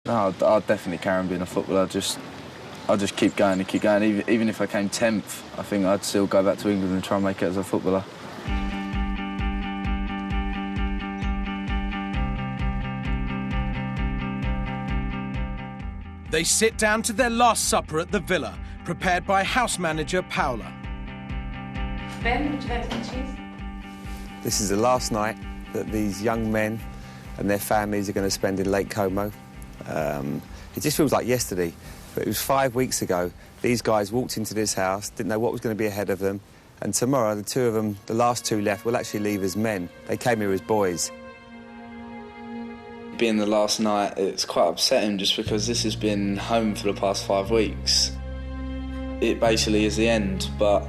No, I'd definitely carry on being a footballer. I'll just keep going and keep going. Even if I came 10th, I think I'd still go back to England and try and make it as a footballer. They sit down to their last supper at the Villa, prepared by house manager Paula. Ben, would you like some cheese? This is the last night that these young men and their families are going to spend in Lake Como. It just feels like yesterday, but it was 5 weeks ago. These guys walked into this house, didn't know what was going to be ahead of them, and tomorrow the two of them, the last two left, will actually leave as men. They came here as boys. Being the last night, it's quite upsetting just because this has been home for the past 5 weeks. It basically is the end, but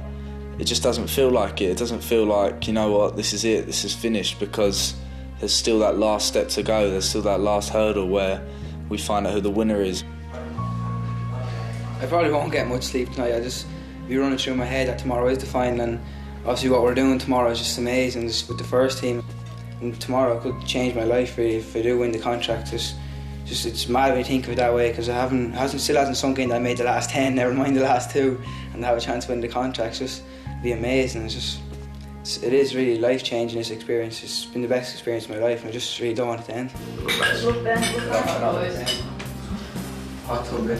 it just doesn't feel like it. It doesn't feel like, you know what, this is it, this is finished, because there's still that last step to go. There's still that last hurdle where we find out who the winner is. I probably won't get much sleep tonight. I just be running through my head that tomorrow is the final, and obviously what we're doing tomorrow is just amazing, just with the first team. And tomorrow could change my life really if I do win the contract. It's mad when you think of it that way, because it still hasn't sunk in that I made the last 10, never mind the last 2, and have a chance to win the contract. It'd be amazing. It is really life-changing, this experience. It's been the best experience of my life, and I just really don't want it to end. Look, Ben, Hot tub, Ben.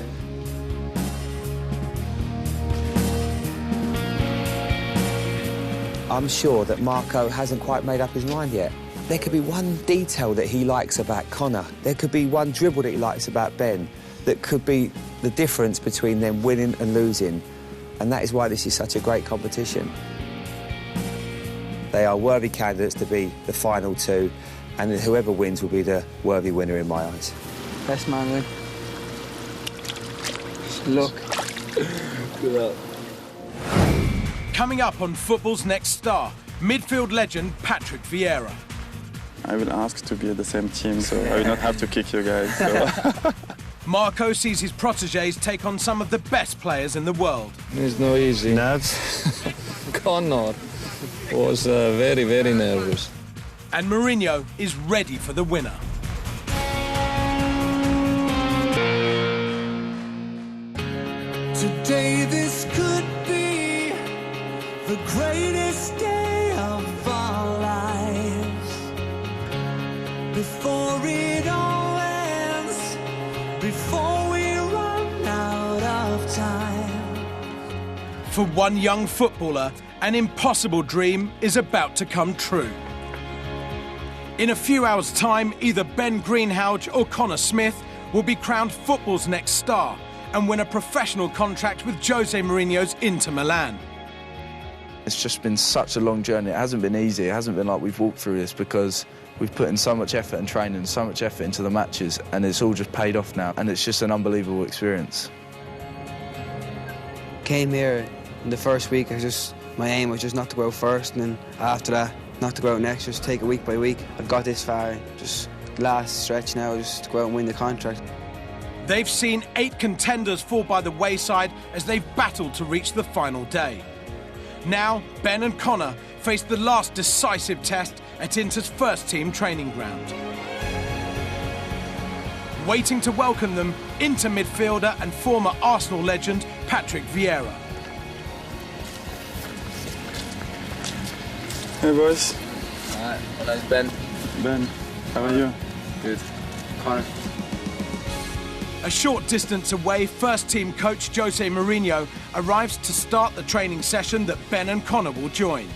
I'm sure that Marco hasn't quite made up his mind yet. There could be one detail that he likes about Connor. There could be one dribble that he likes about Ben that could be the difference between them winning and losing. And that is why this is such a great competition. They are worthy candidates to be the final two, and whoever wins will be the worthy winner in my eyes. Best man win. Look. Good luck. Coming up on Football's Next Star, midfield legend Patrick Vieira. I will ask to be at the same team, so I will not have to kick you guys. So. Marco sees his protégés take on some of the best players in the world. It's no easy. Connor was very, very nervous. And Mourinho is ready for the winner. Today this could be the greatest day of our lives. Before it all ends, before we run out of time. For one young footballer, an impossible dream is about to come true. In a few hours' time, either Ben Greenhalgh or Connor Smith will be crowned football's next star and win a professional contract with Jose Mourinho's Inter Milan. It's just been such a long journey. It hasn't been easy. It hasn't been like we've walked through this, because we've put in so much effort and training, so much effort into the matches, and it's all just paid off now, and it's just an unbelievable experience. Came here in the first week, my aim was just not to go out first, and then after that, not to go out next, just take it week by week. I've got this far, just last stretch now, just to go out and win the contract. They've seen 8 contenders fall by the wayside as they've battled to reach the final day. Now, Ben and Connor face the last decisive test at Inter's first team training ground. Waiting to welcome them, Inter midfielder and former Arsenal legend Patrick Vieira. Hey boys. Alright, nice Ben. Ben, how are you? Good. Connor. A short distance away, first-team coach Jose Mourinho arrives to start the training session that Ben and Connor will join.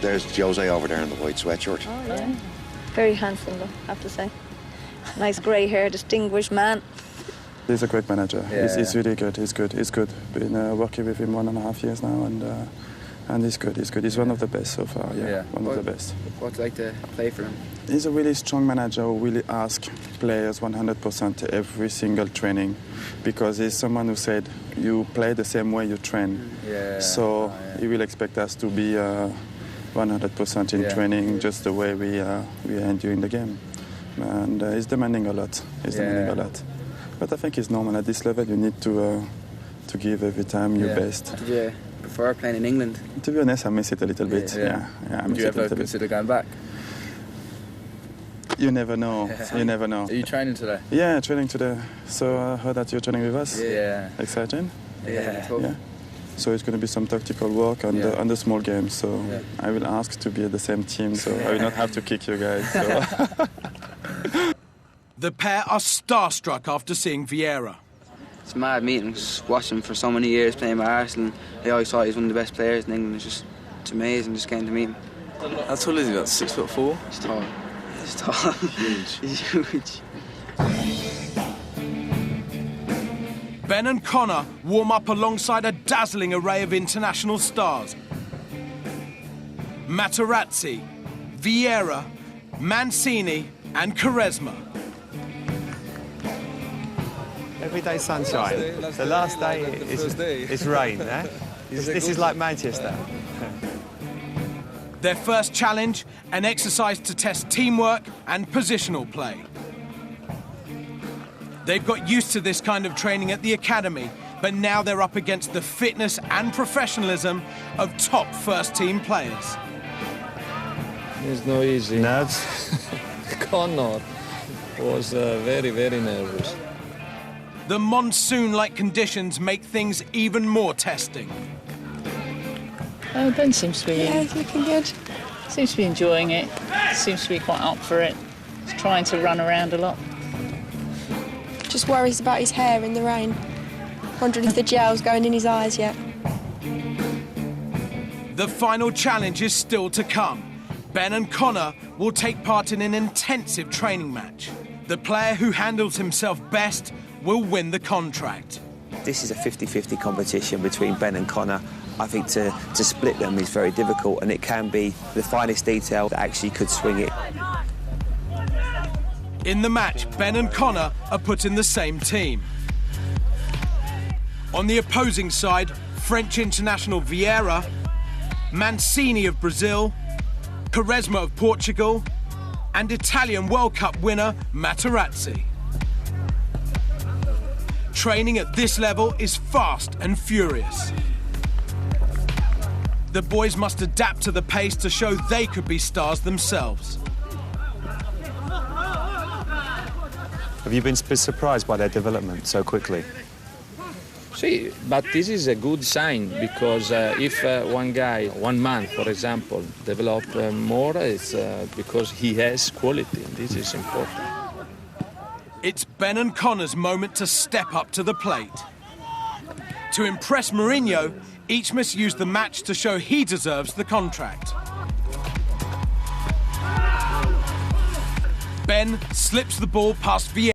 There's Jose over there in the white sweatshirt. Oh, yeah. Very handsome, though, I have to say. Nice grey hair, distinguished man. He's a great manager. Yeah. He's really good. He's good. Been working with him 1.5 years now, and he's good. He's one of the best so far. Yeah. One of the best. What's it like to play for him? He's a really strong manager who really asks players 100% every single training, because he's someone who said you play the same way you train. Yeah. So he will expect us to be 100% in training, just the way we are doing the game. And he's demanding a lot. But I think it's normal at this level. You need to give every time your best. Did you prefer playing in England? To be honest, I miss it a little bit. Yeah. Would you ever consider going back? You never know. You never know. Are you training today? Yeah, training today. So I heard that you're training with us. Yeah. Exciting? Yeah. Yeah. So it's going to be some tactical work and the small games. So I will ask to be at the same team, so I will not have to kick you guys. So. The pair are starstruck after seeing Vieira. It's a mad meeting. Just watching him for so many years playing by Arsenal. I always thought he was one of the best players in England. It's amazing just getting to meet him. How tall is he? About 6'4"? He's tall. He's tall. Huge. He's huge. Ben and Connor warm up alongside a dazzling array of international stars. Materazzi, Vieira, Mancini and Quaresma. Everyday sunshine. The last day is rain, eh? This is like Manchester. Their first challenge, an exercise to test teamwork and positional play. They've got used to this kind of training at the academy, but now they're up against the fitness and professionalism of top first-team players. It's no easy. Nerves? Connor was very, very nervous. The monsoon-like conditions make things even more testing. Ben seems to be looking good. seems to be enjoying it. Seems to be quite up for it. He's trying to run around a lot. Just worries about his hair in the rain. Wondering if the gel's going in his eyes yet. The final challenge is still to come. Ben and Connor will take part in an intensive training match. The player who handles himself best will win the contract. This is a 50-50 competition between Ben and Connor. I think to split them is very difficult, and it can be the finest detail that actually could swing it. In the match, Ben and Connor are put in the same team. On the opposing side, French international Vieira, Mancini of Brazil, Quaresma of Portugal, and Italian World Cup winner Materazzi. Training at this level is fast and furious. The boys must adapt to the pace to show they could be stars themselves. Have you been surprised by their development so quickly? See, but this is a good sign because if one guy, 1 month, for example, develop more, it's because he has quality. This is important. It's Ben and Connor's moment to step up to the plate. To impress Mourinho, each must use the match to show he deserves the contract. Ben slips the ball past Vieira.